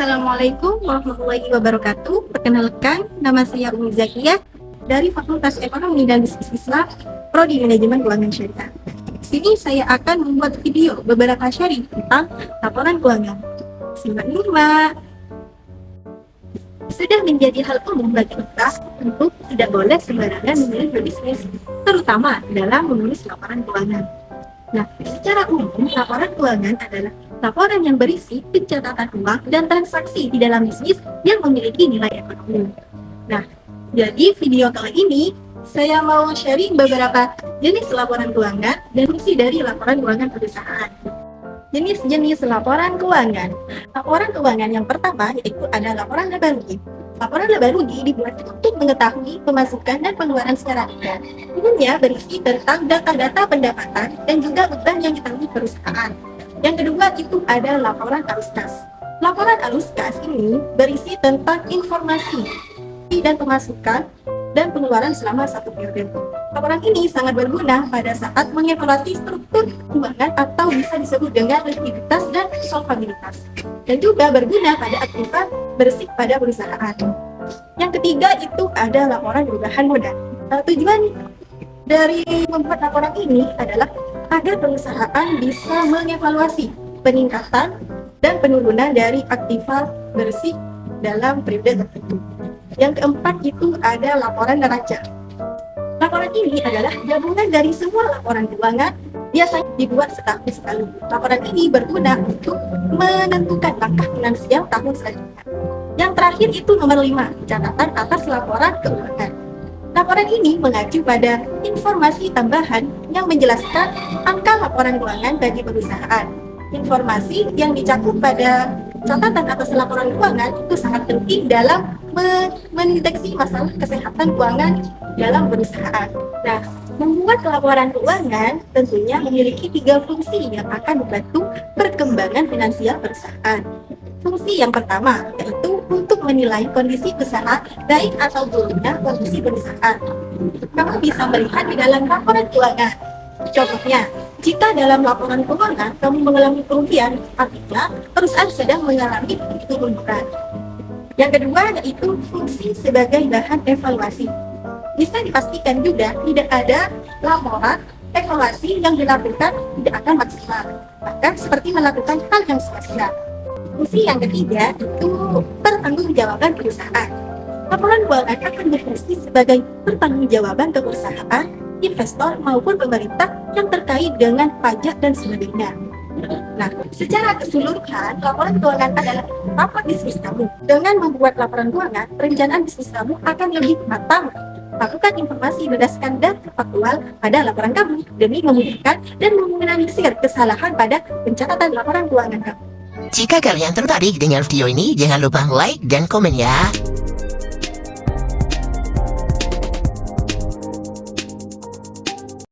Assalamualaikum warahmatullahi wabarakatuh. Perkenalkan, nama saya Umi Zakiyah dari Fakultas Ekonomi dan Bisnis Islam, Prodi Manajemen Keuangan Syariah. Di sini saya akan membuat video beberapa sharing tentang laporan keuangan. Simak dulu, Mbak. Sudah menjadi hal umum bagi kita untuk tidak boleh sembarangan memilih berbisnis, terutama dalam menulis laporan keuangan. Nah, secara umum, laporan keuangan adalah laporan yang berisi pencatatan uang dan transaksi di dalam bisnis yang memiliki nilai ekonomi. Nah, jadi video kali ini saya mau sharing beberapa jenis laporan keuangan dan fungsi dari laporan keuangan perusahaan. Jenis-jenis laporan keuangan. Laporan keuangan yang pertama yaitu ada laporan laba rugi. Laporan laba rugi dibuat untuk mengetahui pemasukan dan pengeluaran secara detail. Umumnya berisi tentang data-data pendapatan dan juga beban yang ditanggung perusahaan. Yang kedua itu ada laporan arus kas. Laporan arus kas ini berisi tentang informasi dan pemasukan dan pengeluaran selama satu periode. Laporan ini sangat berguna pada saat mengevaluasi struktur keuangan atau bisa disebut dengan likuiditas dan solvabilitas. Dan juga berguna pada aktiva bersih pada perusahaan. Yang ketiga itu ada laporan perubahan modal. Tujuan dari membuat laporan ini adalah agar perusahaan bisa mengevaluasi peningkatan dan penurunan dari aktiva bersih dalam periode tertentu. Yang keempat itu ada laporan neraca. Laporan ini adalah gabungan dari semua laporan keuangan biasanya dibuat setahun sekali. Laporan ini berguna untuk menentukan langkah finansial tahun selanjutnya. Yang terakhir itu nomor 5, catatan atas laporan keuangan. Laporan ini mengacu pada informasi tambahan yang menjelaskan angka laporan keuangan bagi perusahaan. Informasi yang dicakup pada catatan atas laporan keuangan itu sangat penting dalam mendeteksi masalah kesehatan keuangan dalam perusahaan. Nah, membuat laporan keuangan tentunya memiliki 3 fungsi yang akan membantu perkembangan finansial perusahaan. Fungsi yang pertama yaitu untuk menilai kondisi usaha baik atau buruknya kondisi perusahaan. Kamu bisa melihat di dalam laporan keuangan. Contohnya, jika dalam laporan keuangan kamu mengalami kerugian, artinya perusahaan sedang mengalami kemunduran. Yang kedua yaitu fungsi sebagai bahan evaluasi. Bisa dipastikan juga tidak ada laporan evaluasi yang dilakukan tidak akan maksimal, bahkan seperti melakukan hal yang sia-sia. Fungsi yang ketiga itu pertanggungjawaban perusahaan. Laporan keuangan akan berfungsi sebagai pertanggungjawaban ke perusahaan, investor maupun pemerintah yang terkait dengan pajak dan sebagainya. Nah, secara keseluruhan, laporan keuangan adalah rapat bisnis kamu. Dengan membuat laporan keuangan, perencanaan bisnis kamu akan lebih matang. Lakukan informasi berdasarkan data faktual pada laporan kamu demi memudahkan dan meminimalisir kesalahan pada pencatatan laporan keuangan kamu. Jika kalian tertarik dengan video ini, jangan lupa like dan komen ya.